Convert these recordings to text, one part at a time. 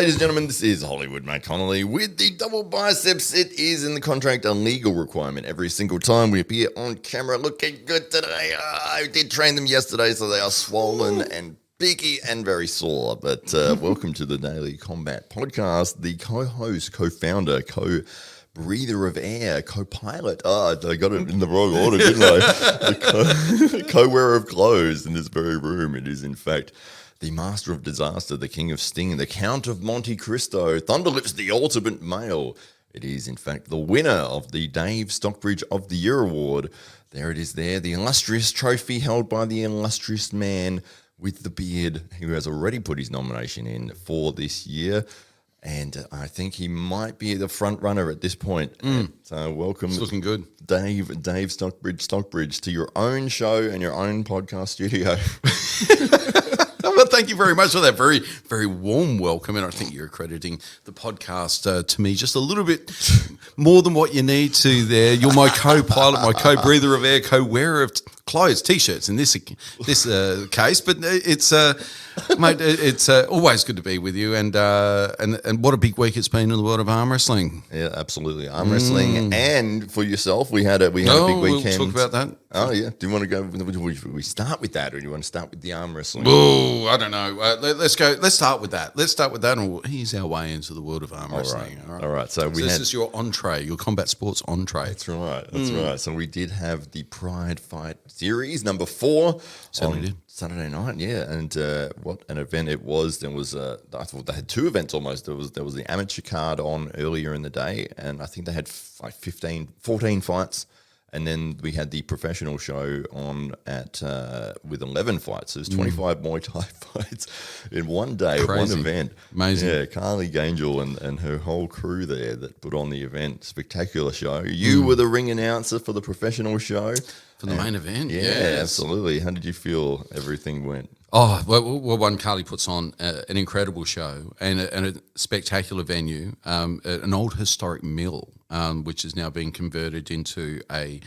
ladies and gentlemen, this is Hollywood Matt Connelly with the double biceps. It is in the contract a legal requirement every single time we appear on camera. Looking good today. I did train them yesterday, so they are swollen and beaky and very sore. But welcome to the Daily Combat Podcast. The co-host, co-founder, breather of air, co-pilot. I got it in the wrong order, didn't I? The co-wearer of clothes in this very room. It is, in fact, the master of disaster, the king of sting, the count of Monte Cristo, Thunderlips, the ultimate male. It is, in fact, the winner of the Dave Stockbridge of the Year award. There it is there, the illustrious trophy held by the illustrious man with the beard who has already put his nomination in for this year. And I think he might be the front runner at this point. So welcome. It's looking good. Dave Stockbridge to your own show and your own podcast studio. Well, thank you very much for that very, very warm welcome. And I think you're accrediting the podcast to me just a little bit more than what you need to there. You're my co-pilot, my co-breather of air, co-wearer of clothes, T-shirts in this case. But it's mate, it's always good to be with you. And what a big week it's been in the world of arm wrestling. Yeah, absolutely. Arm wrestling and for yourself, we had a big weekend. We'll talk about that. Oh yeah. Do you want to go? We start with that, or do you want to start with the arm wrestling? Oh, I don't know. Let's go. Let's start with that. And we'll ease our way into the world of arm wrestling. All right. So this is your entree, your combat sports entree. That's right. Right. So we did have the Pride Fight Series number 4 on Saturday night. Yeah, and what an event it was. There was I thought they had 2 events almost. There was the amateur card on earlier in the day, and I think they had like 14 fights. And then we had the professional show on with 11 fights. So there's 25 Muay Thai fights in one day, Crazy. one event. Amazing. Yeah, Carly Gangell and her whole crew there that put on the event. Spectacular show. You were the ring announcer for the professional show. For the main event, Yeah, absolutely. How did you feel everything went? Oh, well, one, Carly puts on an incredible show and a spectacular venue, an old historic mill, which is now being converted into an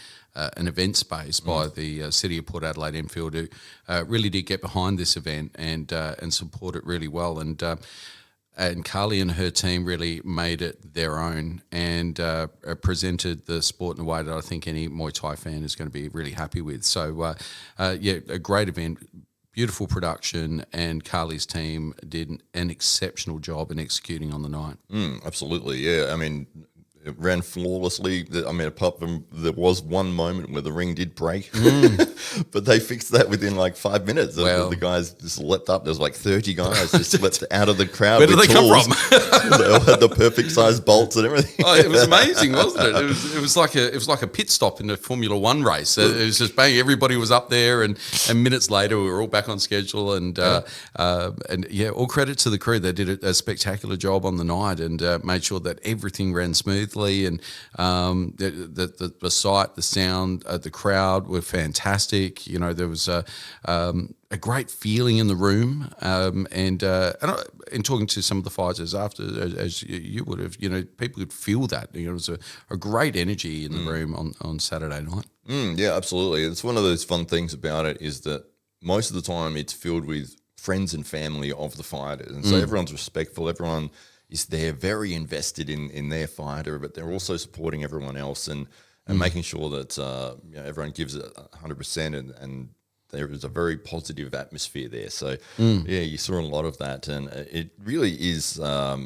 event space by the City of Port Adelaide Enfield, who really did get behind this event and support it really well. And Carly and her team really made it their own and presented the sport in a way that I think any Muay Thai fan is going to be really happy with. So, a great event. Beautiful production, and Carly's team did an exceptional job in executing on the night. Absolutely, yeah. I mean, it ran flawlessly. I mean, apart from there was one moment where the ring did break, but they fixed that within like 5 minutes. Well, the guys just leapt up. There was like 30 guys just leapt out of the crowd. Where did they come from? They all had the perfect size bolts and everything. Oh, it was amazing, wasn't it? It was like a pit stop in a Formula One race. It was just bang. Everybody was up there, and minutes later we were all back on schedule. And all credit to the crew. They did a spectacular job on the night and made sure that everything ran smoothly. And the sight, the sound, the crowd were fantastic. You know, there was a great feeling in the room. And in talking to some of the fighters after, as you would have, you know, people could feel that. You know, it was a great energy in the room on Saturday night. Yeah, absolutely. It's one of those fun things about it is that most of the time it's filled with friends and family of the fighters. And so everyone's respectful. Everyone is there very invested in their fighter, but they're also supporting everyone else and making sure that everyone gives it 100% and there is a very positive atmosphere there. So, you saw a lot of that, and it really is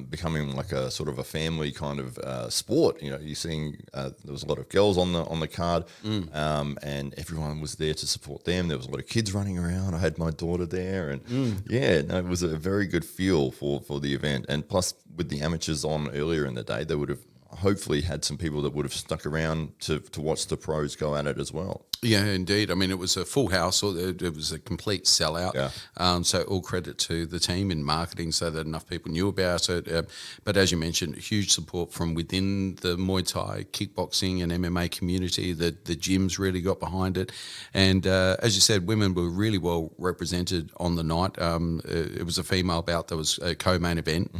becoming like a sort of a family kind of sport. You know, you're seeing there was a lot of girls on the card, and everyone was there to support them. There was a lot of kids running around. I had my daughter there, and it was a very good feel for the event. And plus, with the amateurs on earlier in the day, they would have hopefully had some people that would have stuck around to watch the pros go at it as well. Yeah, indeed. I mean, it was a full house. It was a complete sellout. Yeah. So all credit to the team in marketing so that enough people knew about it. But as you mentioned, huge support from within the Muay Thai, kickboxing and MMA community. The gyms really got behind it. And as you said, women were really well represented on the night. It was a female bout that was a co-main event.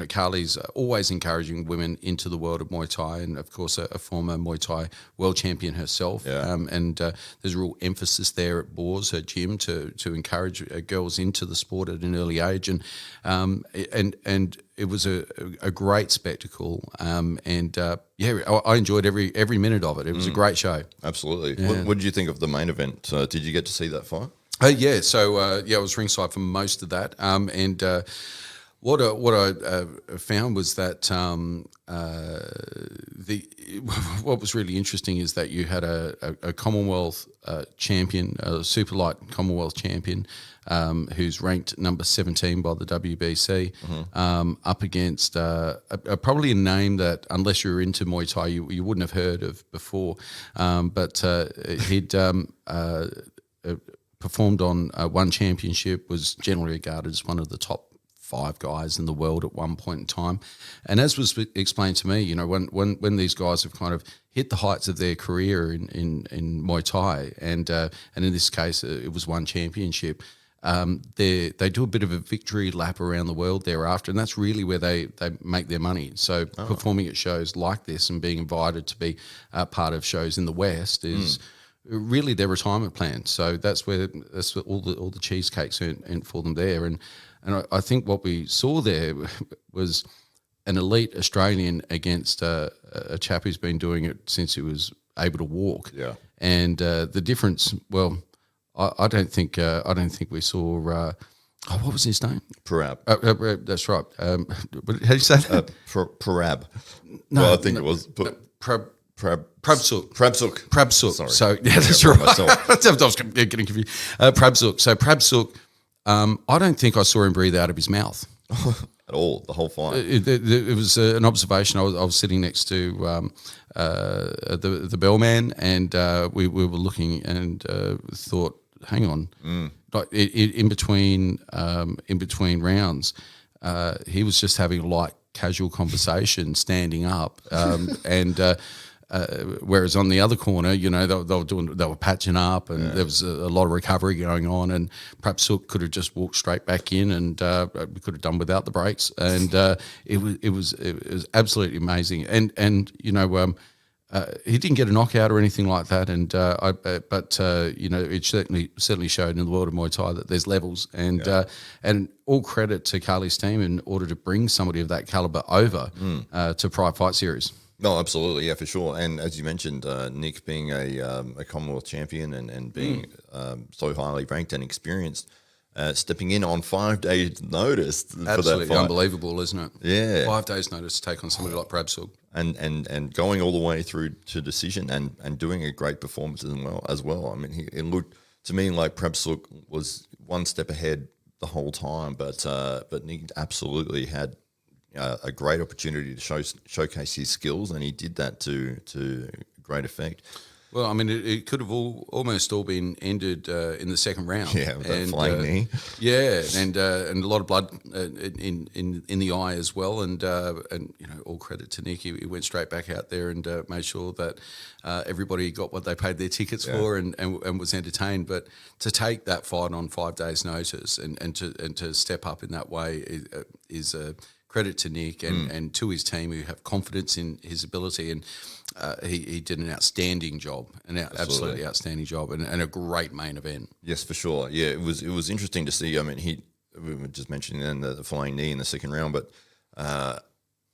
Carly's always encouraging women into the world of Muay Thai, and of course a former Muay Thai world champion herself. Yeah. And there's a real emphasis there at Boars, her gym, to encourage girls into the sport at an early age. And it was a great spectacle. I enjoyed every minute of it. It was a great show. Absolutely. Yeah. What did you think of the main event? Did you get to see that fight? I was ringside for most of that. What I found was that what was really interesting is that you had a Commonwealth champion, a super light Commonwealth champion, who's ranked number 17 by the WBC, up against probably a name that, unless you're into Muay Thai, you wouldn't have heard of before. But he'd performed on one championship, was generally regarded as one of the top 5 guys in the world at one point in time. And as was explained to me, when these guys have kind of hit the heights of their career in Muay Thai, and in this case it was one championship, they do a bit of a victory lap around the world thereafter, and that's really where they make their money. So performing at shows like this and being invited to be part of shows in the West is really their retirement plan. So that's where all the cheesecakes earned for them there. And I think what we saw there was an elite Australian against a chap who's been doing it since he was able to walk. Yeah. And the difference, well, I don't think we saw. What was his name? Parab. That's right. How do you say that? Parab. No, well, I think it was Prabsuk. Prabsuk. Sorry. So yeah, that's right. I was getting confused. Prabsuk. So Prabsuk, I don't think I saw him breathe out of his mouth at all. The whole fight. It was an observation. I was sitting next to the bellman, and we were looking and thought, hang on, like in between rounds, he was just having a light, casual conversation, standing up, and. Whereas on the other corner, they were patching up, and there was a lot of recovery going on, and perhaps Sook could have just walked straight back in, and we could have done without the breaks, and it was absolutely amazing, and he didn't get a knockout or anything like that, and it certainly showed in the world of Muay Thai that there's levels, and all credit to Carly's team in order to bring somebody of that caliber over to Pride Fight Series. No, absolutely, yeah, for sure. And as you mentioned, Nick being a Commonwealth champion and being so highly ranked and experienced, stepping in on 5 days' notice for that fight. Unbelievable, isn't it? Yeah, 5 days' notice to take on somebody like Prabsuk. And going all the way through to decision and doing a great performance as well. I mean, it looked to me like Prabsuk was one step ahead the whole time, but Nick absolutely had a great opportunity to showcase his skills, and he did that to great effect. Well, I mean, it could have almost all been ended in the second round. Yeah, with that flying knee. Yeah, and a lot of blood in the eye as well, and all credit to Nick. He went straight back out there and made sure that everybody got what they paid their tickets for, and was entertained. But to take that fight on 5 days' notice and to step up in that way is credit to Nick and to his team, who have confidence in his ability, and he did an outstanding job, absolutely outstanding job, and a great main event. Yes, for sure. Yeah, it was interesting to see. I mean, we were just mentioning then the flying knee in the second round, but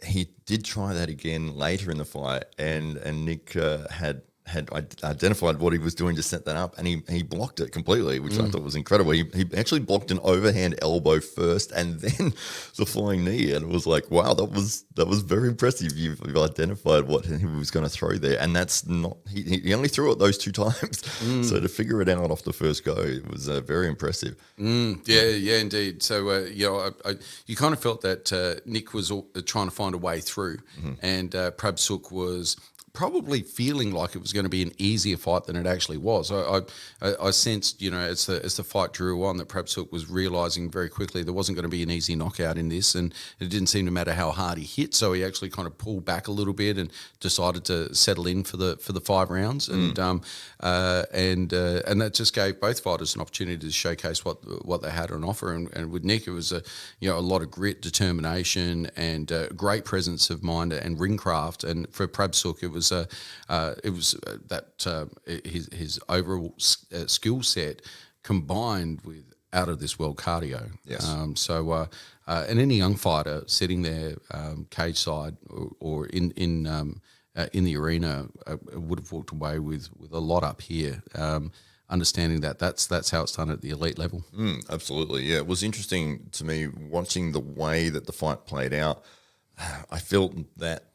he did try that again later in the fight, and Nick had identified what he was doing to set that up, and he blocked it completely, which I thought was incredible. He actually blocked an overhand elbow first and then the flying knee, and it was like, wow, that was very impressive. You've identified what he was going to throw there, and that's not he only threw it those 2 times. So to figure it out off the first go, it was very impressive. Yeah, indeed. So you kind of felt that Nick was trying to find a way through, and Prabsuk was probably feeling like it was going to be an easier fight than it actually was. I sensed, as the fight drew on, that Prabsuk was realising very quickly there wasn't going to be an easy knockout in this, and it didn't seem to matter how hard he hit. So he actually kind of pulled back a little bit and decided to settle in for the 5 rounds, and that just gave both fighters an opportunity to showcase what they had on offer. And with Nick, it was a lot of grit, determination, and great presence of mind and ring craft. And for Prabsuk, it was was his overall skill set combined with out of this world cardio. Yes. And any young fighter sitting there cage side or in the arena would have walked away with a lot up here. Understanding that's how it's done at the elite level. Absolutely, yeah. It was interesting to me watching the way that the fight played out. I felt that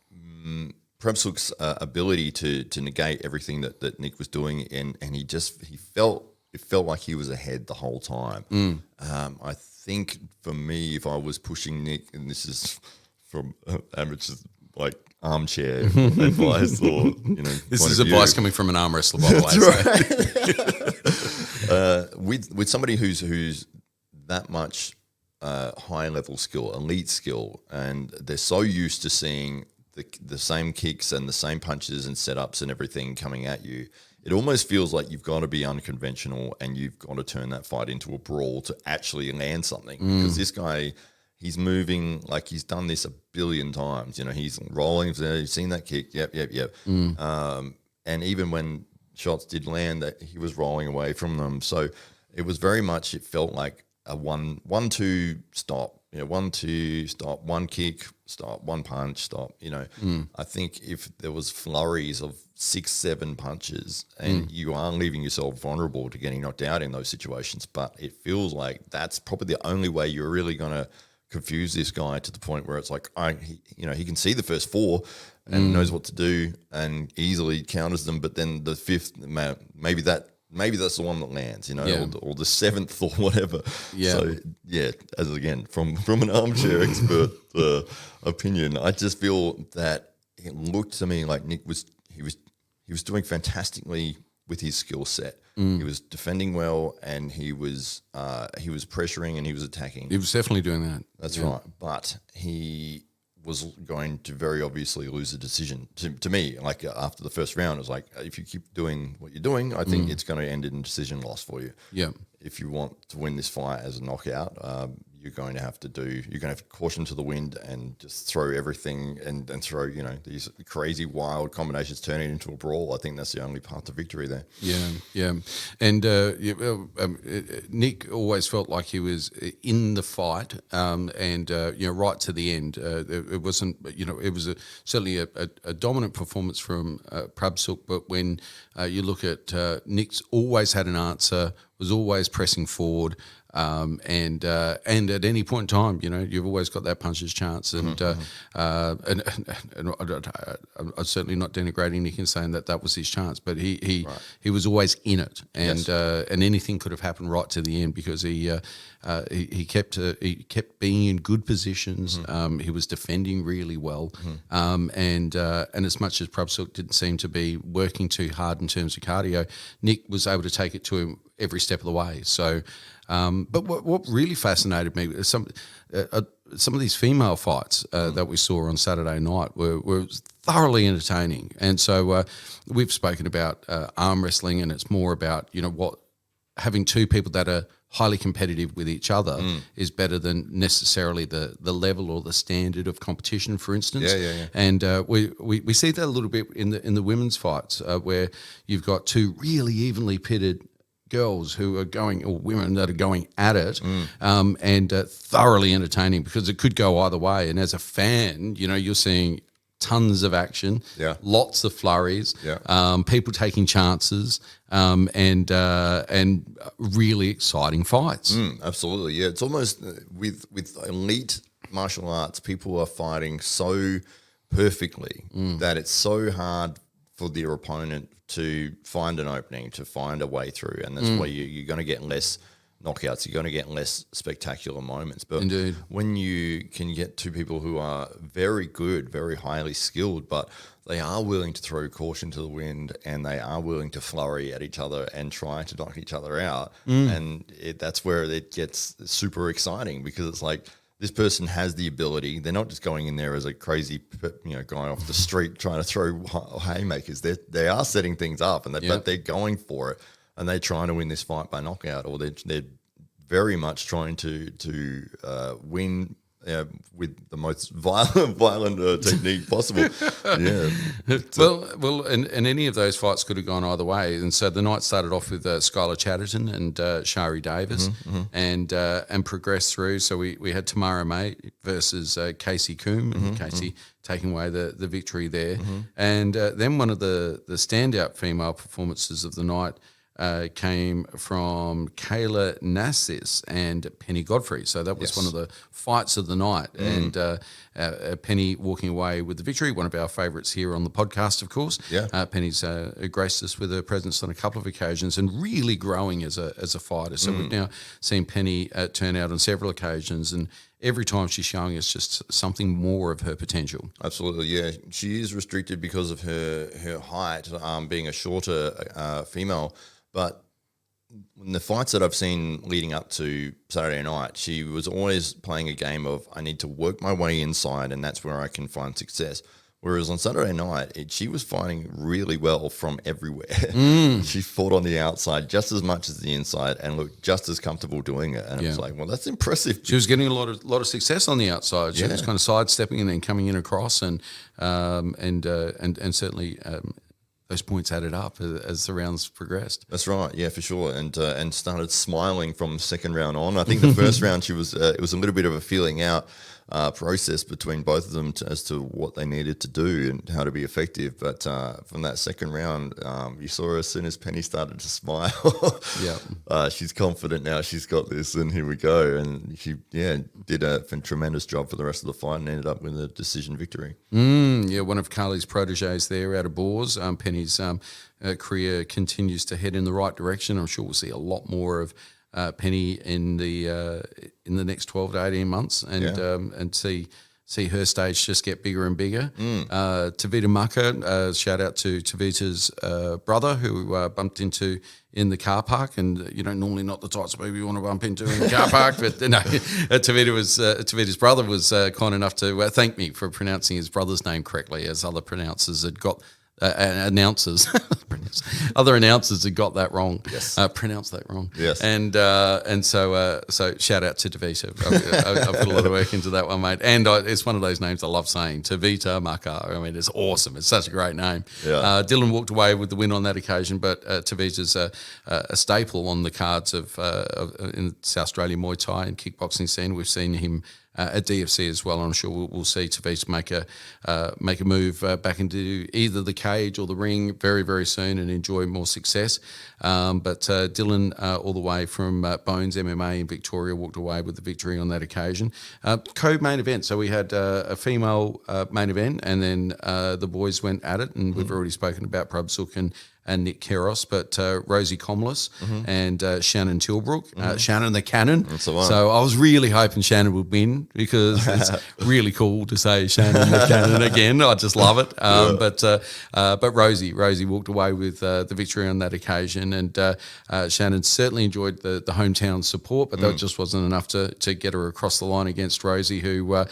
Prebsuk's ability to negate everything that Nick was doing, and it felt like he was ahead the whole time. I think for me, if I was pushing Nick, and this is from amateurs like armchair advice, or this is advice coming from an arm wrestler, by the way. Right. With somebody who's that much high level skill, elite skill, and they're so used to seeing the same kicks and the same punches and setups and everything coming at you, it almost feels like you've got to be unconventional and you've got to turn that fight into a brawl to actually land something. Because this guy, he's moving like he's done this a billion times. He's rolling. You've seen that kick. Yep. And even when shots did land, that he was rolling away from them. So it was very much, it felt like a 1-2 stop. 1-2 stop, one kick, stop, one punch, stop. I think if there was flurries of 6-7 punches, and you are leaving yourself vulnerable to getting knocked out in those situations, but it feels like that's probably the only way you're really going to confuse this guy to the point where it's like, he can see the first 4 and knows what to do and easily counters them, but then the 5th, maybe that's the one that lands, or the 7th or whatever. Yeah. So as again from an armchair expert opinion, I just feel that it looked to me like Nick was doing fantastically with his skill set. He was defending well, and he was pressuring and he was attacking. He was definitely doing that. That's right, but he was going to very obviously lose the decision. To me, like after the first round, it was like, if you keep doing what you're doing, I think it's going to end in a decision loss for you. Yeah. If you want to win this fight as a knockout, you're going to have to caution to the wind and just throw everything and throw, these crazy wild combinations turning into a brawl. I think that's the only path to victory there. Yeah. And Nick always felt like he was in the fight, and right to the end. It wasn't, it was certainly a dominant performance from Prebsuk, but when you look at Nick's always had an answer, was always pressing forward, and at any point in time, you've always got that puncher's chance, and I'm certainly not denigrating Nick and saying that was his chance, but he was always in it, and anything could have happened right to the end because he kept being in good positions. He was defending really well, and as much as Prebsuk didn't seem to be working too hard in terms of cardio, Nick was able to take it to him every step of the way. So, but what really fascinated me is some of these female fights that we saw on Saturday night were thoroughly entertaining. And so we've spoken about arm wrestling, and it's more about having two people that are highly competitive with each other is better than necessarily the level or the standard of competition, for instance. Yeah. And we see that a little bit in the women's fights where you've got two really evenly pitted girls who are going, or women that are going at it, and thoroughly entertaining because it could go either way. And as a fan, you're seeing tons of action, lots of flurries, people taking chances, and really exciting fights. Absolutely, yeah. It's almost with elite martial arts, people are fighting so perfectly that it's so hard for their opponent to find an opening, to find a way through, and that's why you're going to get less knockouts, you're going to get less spectacular moments. But Indeed. when you can get two people who are very good, very highly skilled, but they are willing to throw caution to the wind and they are willing to flurry at each other and try to knock each other out, and that's where it gets super exciting because it's like, this person has the ability. They're not just going in there as a crazy, guy off the street trying to throw haymakers. They are setting things up, but they're going for it, and they're trying to win this fight by knockout, or they're very much trying to win with the most violent technique possible. Yeah. Well, and any of those fights could have gone either way. And so the night started off with Skylar Chatterton and Shari Davis, and progressed through. So we had Tamara May versus Casey Coombe, and Casey taking away the victory there. And then one of the standout female performances of the night came from Kayla Nassis and Penny Godfrey. So that was one of the fights of the night. And Penny walking away with the victory, one of our favourites here on the podcast, of course. Yeah. Penny's graced us with her presence on a couple of occasions and really growing as a fighter. So we've now seen Penny turn out on several occasions, and every time she's showing us just something more of her potential. Absolutely, yeah. She is restricted because of her height, being a shorter female. But in the fights that I've seen leading up to Saturday night, she was always playing a game of, I need to work my way inside, and that's where I can find success. Whereas on Saturday night, she was fighting really well from everywhere. She fought on the outside just as much as the inside and looked just as comfortable doing it. And it was like, well, that's impressive. She was getting a lot of success on the outside. She was kind of sidestepping and then coming in across, and certainly those points added up as the rounds progressed. That's right, yeah, for sure, and started smiling from second round on. I think the first round she was it was a little bit of a feeling out process between both of them as to what they needed to do and how to be effective. But from that second round, you saw her as soon as Penny started to smile. She's confident now. She's got this, and here we go. And she did a tremendous job for the rest of the fight and ended up with a decision victory. One of Carly's proteges there out of Boers. Penny's career continues to head in the right direction. I'm sure we'll see a lot more of Penny in the next 12 to 18 months, and see her stage just get bigger and bigger. Tavita Maka, shout out to Tavita's brother, who bumped into in the car park, and you don't normally not the types of people you want to bump into in the car park, but no, Tavita's brother was kind enough to thank me for pronouncing his brother's name correctly, as other pronouncers had got. Other announcers had got that wrong. Yes, pronounced that wrong. Yes, and so shout out to Tavita. I've put a lot of work into that one, mate. And it's one of those names I love saying, Tavita Maka. I mean, it's awesome. It's such a great name. Yeah. Dylan walked away with the win on that occasion, but Tavita's a staple on the cards of in South Australia Muay Thai and kickboxing scene. We've seen him at DFC as well. I'm sure we'll see Tavita make a move back into either the cage or the ring very, very soon and enjoy more success. But Dylan, all the way from Bones MMA in Victoria, walked away with the victory on that occasion. Co-main event. So we had a female main event, and then the boys went at it, and we've already spoken about Prabsuk and Nick Keros, but Rosie Comlis and Shannon Tilbrook, Shannon the Cannon. That's the one. So I was really hoping Shannon would win, because it's really cool to say Shannon the Cannon again. I just love it. But Rosie walked away with the victory on that occasion, and Shannon certainly enjoyed the hometown support, but that just wasn't enough to get her across the line against Rosie, who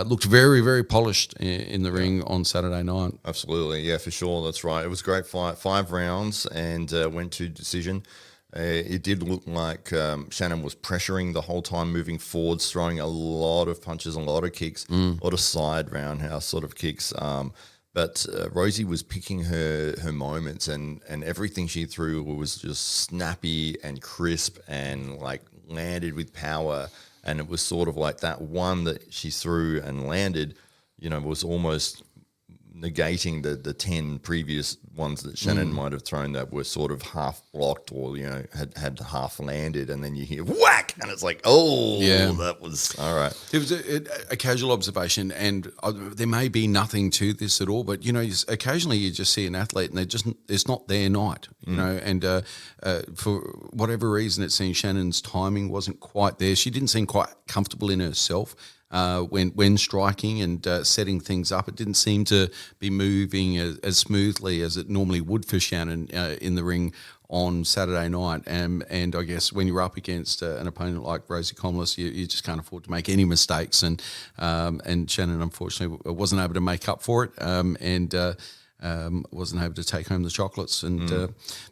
looked very, very polished in the ring on Saturday night. Absolutely, yeah, for sure. That's right. It was a great fight. 5 rounds and went to decision. It did look like Shannon was pressuring the whole time, moving forwards, throwing a lot of punches, a lot of kicks, a lot of side roundhouse sort of kicks. But Rosie was picking her moments, and everything she threw was just snappy and crisp and like landed with power. And it was sort of like that one that she threw and landed, was almost negating the 10 previous ones that Shannon might have thrown that were sort of half blocked or, had half landed, and then you hear whack, and it's like, that was all right. It was a casual observation, and there may be nothing to this at all, but, occasionally you just see an athlete and it's not their night, and for whatever reason, it seems Shannon's timing wasn't quite there. She didn't seem quite comfortable in herself. When striking and setting things up, it didn't seem to be moving as smoothly as it normally would for Shannon in the ring on Saturday night. And I guess when you're up against an opponent like Rosie Comlis, you just can't afford to make any mistakes. And Shannon, unfortunately, wasn't able to make up for it. wasn't able to take home the chocolates,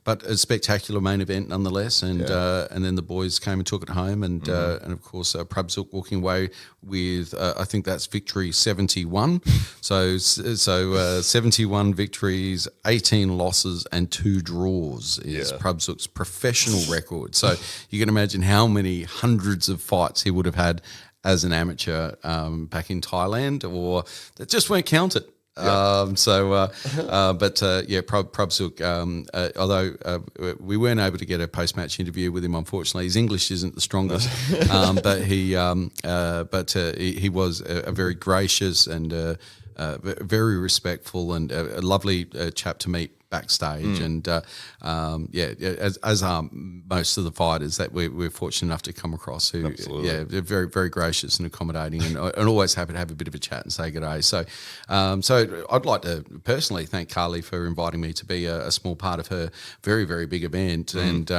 but a spectacular main event nonetheless. And then the boys came and took it home, and of course Prabhsuk walking away with I think that's victory 71. So 71 victories, 18 losses, and 2 draws is Prabhsuk's professional record. So you can imagine how many hundreds of fights he would have had as an amateur back in Thailand, or that just weren't counted. Prabhsuk, although we weren't able to get a post-match interview with him, unfortunately, his English isn't the strongest, but he was a very gracious and very respectful and a lovely chap to meet backstage, and as are most of the fighters that we're fortunate enough to come across, who they're very, very gracious and accommodating, and always happy to have a bit of a chat and say good day. So I'd like to personally thank Carly for inviting me to be a small part of her very, very big event, and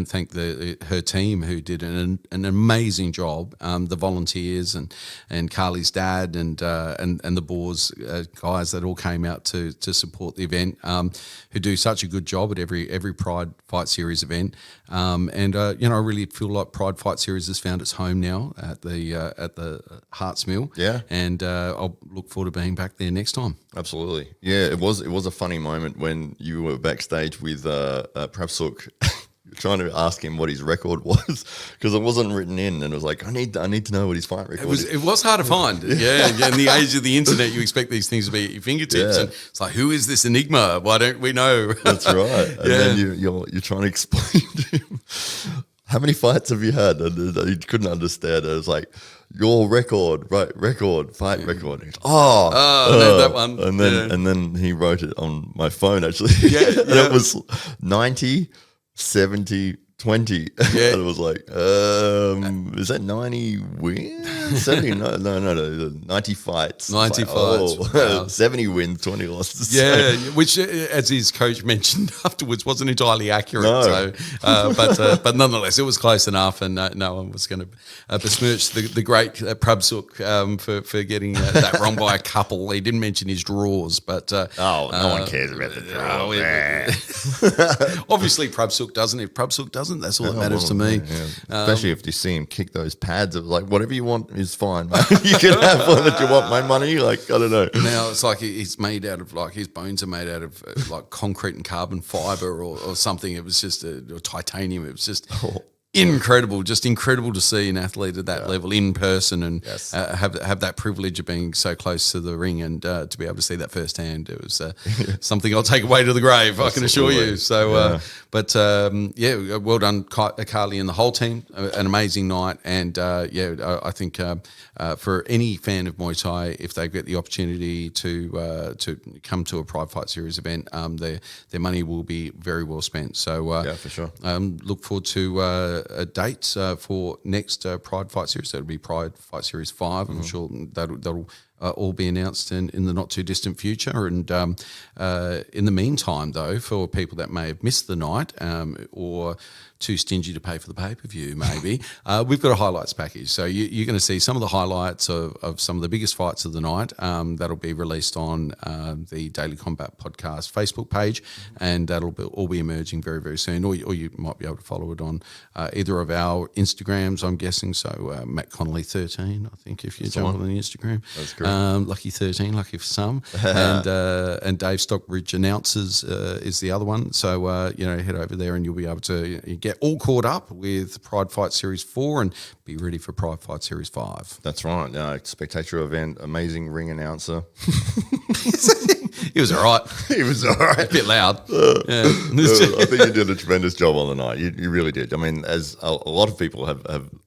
thank her team who did an amazing job, the volunteers and Carly's dad and the Boars guys that all came out to support the event, who do such a good job at every Pride Fight Series event, I really feel like Pride Fight Series has found its home now at the Hearts Mill, and I'll look forward to being back there next time. Absolutely, it was a funny moment when you were backstage with Prabhsuk. Trying to ask him what his record was, because it wasn't written in, and it was like, I need to know what his fight record is. It was hard to find. In the age of the internet, you expect these things to be at your fingertips, and it's like, who is this enigma? Why don't we know? That's right. And then you're trying to explain to him, how many fights have you had? And he couldn't understand it. It was like, your record, right? Fight record. That one. And then he wrote it on my phone, actually. And it was 90, 70, 20. And it was like, is that 90 wins? 70? No, 90 fights. 90 fights. Wow. 70 wins, 20 losses. Yeah, which, as his coach mentioned afterwards, wasn't entirely accurate. No. So, but nonetheless, it was close enough, and no one was going to besmirch the great Prabhsuk for getting that wrong by a couple. He didn't mention his draws, but no one cares about the draw. Obviously, Prabhsuk doesn't. If Prabhsuk doesn't, that's all that matters to me. Yeah. Especially if you see him kick those pads, it was like, whatever you want is fine, mate. You can have one if you want my money. Like, I don't know. Now it's like he's made out of, like, his bones are made out of like concrete and carbon fiber or something. It was just or titanium. It was just incredible to see an athlete at that level in person, and have that privilege of being so close to the ring, and to be able to see that firsthand. It was something I'll take away to the grave. I can assure you. So, well done, Carly and the whole team. An amazing night, and I think for any fan of Muay Thai, if they get the opportunity to come to a Pride Fight Series event, their money will be very well spent. So, for sure. Look forward to dates for next Pride Fight Series. That'll be Pride Fight Series 5. I'm sure that'll all be announced in the not too distant future. And in the meantime, though, for people that may have missed the night or too stingy to pay for the pay-per-view, maybe, we've got a highlights package. So you're going to see some of the highlights of some of the biggest fights of the night. That'll be released on the Daily Combat Podcast Facebook page, and that'll all be emerging very, very soon. Or you might be able to follow it on either of our Instagrams, I'm guessing. So Matt Connelly 13, I think, if you jump on the Instagram. That's great. Lucky 13, lucky for some. And Dave Stockbridge Announces is the other one. So, head over there and you'll be able to get all caught up with Pride Fight Series 4 and be ready for Pride Fight Series 5. That's right. Spectacular event, amazing ring announcer. He was all right. He was all right. A bit loud. I think you did a tremendous job on the night. You really did. I mean, as a lot of people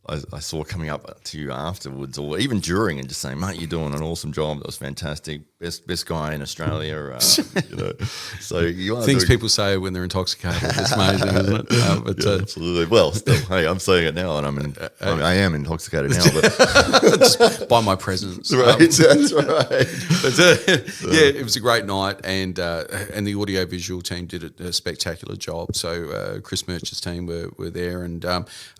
I saw coming up to you afterwards, or even during, and just saying, mate, you're doing an awesome job. That was fantastic. Best guy in Australia. So you are things people say when they're intoxicated. It's amazing, isn't it? Absolutely. Well, still, hey, I'm saying it now, and I am intoxicated now. But just by my presence. That's right. It was a great night, and the audio visual team did a spectacular job. So Chris Murch's team were there, and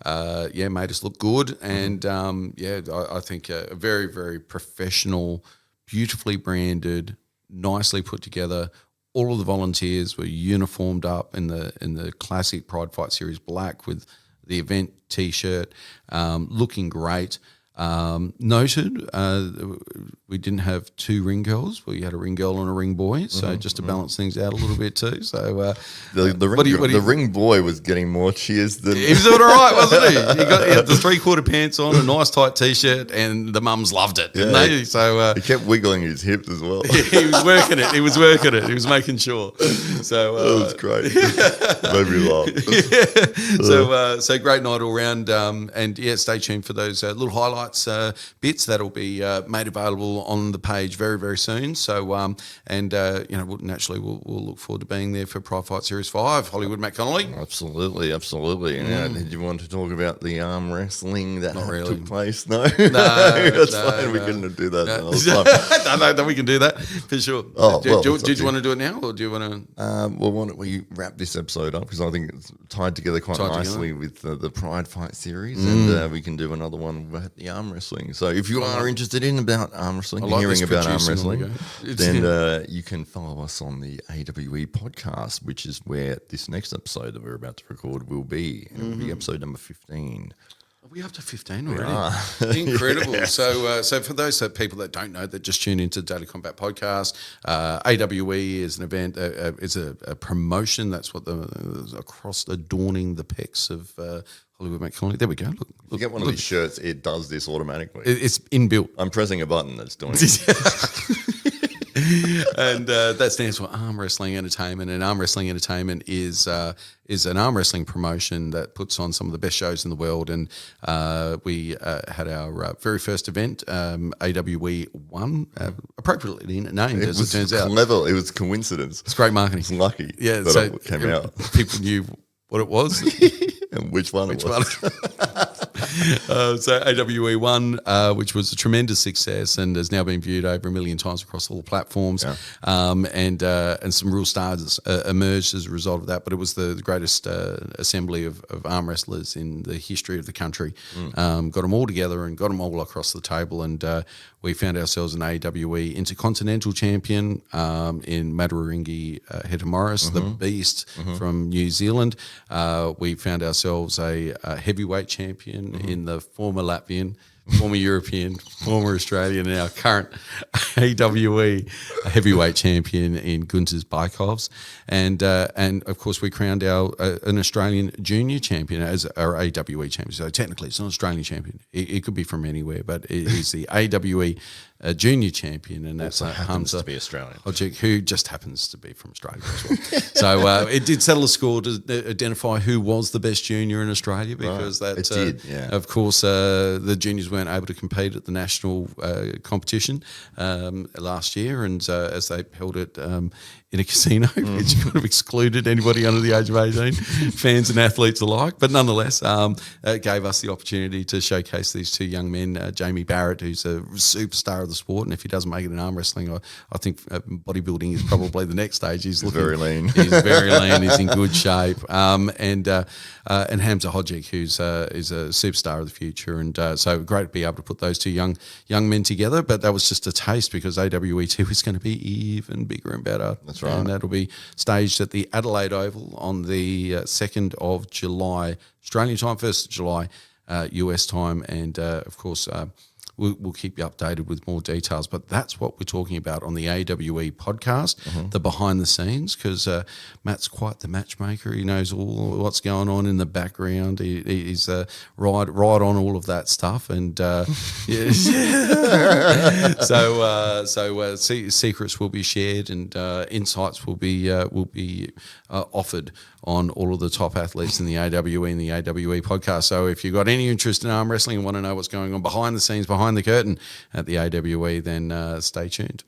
made us look good. And I think a very, very professional, beautifully branded, nicely put together, all of the volunteers were uniformed up in the classic Pride Fight Series black with the event T-shirt, looking great. Noted, we didn't have two ring girls. We had a ring girl and a ring boy, so just to balance things out a little bit too. So the ring boy was getting more cheers than he was doing all right, wasn't he? He had the 3/4 pants on, a nice tight T-shirt, and the mums loved it, didn't they? So he kept wiggling his hips as well. he was working it. He was working it. He was making sure. So that was great. Made me laugh. So great night all round, and yeah, stay tuned for those little highlights bits that'll be made available on the page very, very soon. So naturally we'll look forward to being there for Pride Fight Series 5. Hollywood Matt Connelly. Absolutely. Now, did you want to talk about the arm wrestling that took place? No, that's fine. We can do that. No, we can do that for sure. Did you want to do it now, or do you want to? Well, why don't we wrap this episode up, because I think it's tied together quite nicely with the Pride Fight Series, and we can do another one about the arm wrestling. So if you are interested in arm wrestling, hearing about arm wrestling, then you can follow us on the AWE podcast, which is where this next episode that we're about to record will be. And it'll be episode number 15. Are we up to 15 already? Incredible. Yes. So for those people that don't know, that just tune into Daily Combat Podcast, AWE is an event, is a promotion. That's what across adorning the pecs of Hollywood Matt Connelly. There we go. Look, you get one of these shirts, it does this automatically. It's inbuilt. I'm pressing a button that's doing it. And that stands for Arm Wrestling Entertainment. And Arm Wrestling Entertainment is an arm wrestling promotion that puts on some of the best shows in the world. And we had our very first event, AWE 1, appropriately named, as it turns out. It was coincidence. It's great marketing. It's lucky that it came out. People knew what it was. And which one it was. So AWE 1, which was a tremendous success and has now been viewed over 1 million times across all platforms, and some real stars emerged as a result of that. But it was the greatest assembly of arm wrestlers in the history of the country. Got them all together and got them all across the table, and we found ourselves an AWE Intercontinental Champion in Matawaringi Heta-Morris, the Beast from New Zealand. We found ourselves a heavyweight champion in the former Latvian, former European, former Australian, and our current AWE heavyweight champion in Gunters Baikovs. And of course, we crowned an Australian junior champion as our AWE champion. So technically, it's not an Australian champion. It could be from anywhere, but it is the AWE junior champion, and that's happens to be Australian. Hodgick, who just happens to be from Australia as well. So it did settle a score to identify who was the best junior in Australia, because of course, the juniors weren't able to compete at the national competition last year, and as they held it in a casino, which kind of excluded anybody under the age of 18, fans and athletes alike. But nonetheless, it gave us the opportunity to showcase these two young men, Jamie Barrett, who's a superstar of the sport, and if he doesn't make it in arm wrestling, I think bodybuilding is probably the next stage. He's very lean. He's very lean. He's in good shape. And Hamza Hodgick, who's is a superstar of the future, and so great to be able to put those two young men together. But that was just a taste, because AWE2 is going to be even bigger and better. That's right. And that'll be staged at the Adelaide Oval on the 2nd of July, Australian time, 1st of July, US time. And, of course, we'll keep you updated with more details. But that's what we're talking about on the AWE podcast, the behind the scenes, because Matt's quite the matchmaker. He knows all what's going on in the background. He's right on all of that stuff. And so secrets will be shared, and insights will be offered on all of the top athletes in the AWE and the AWE podcast. So if you've got any interest in arm wrestling and want to know what's going on behind the scenes, behind the curtain at the AWE, then stay tuned.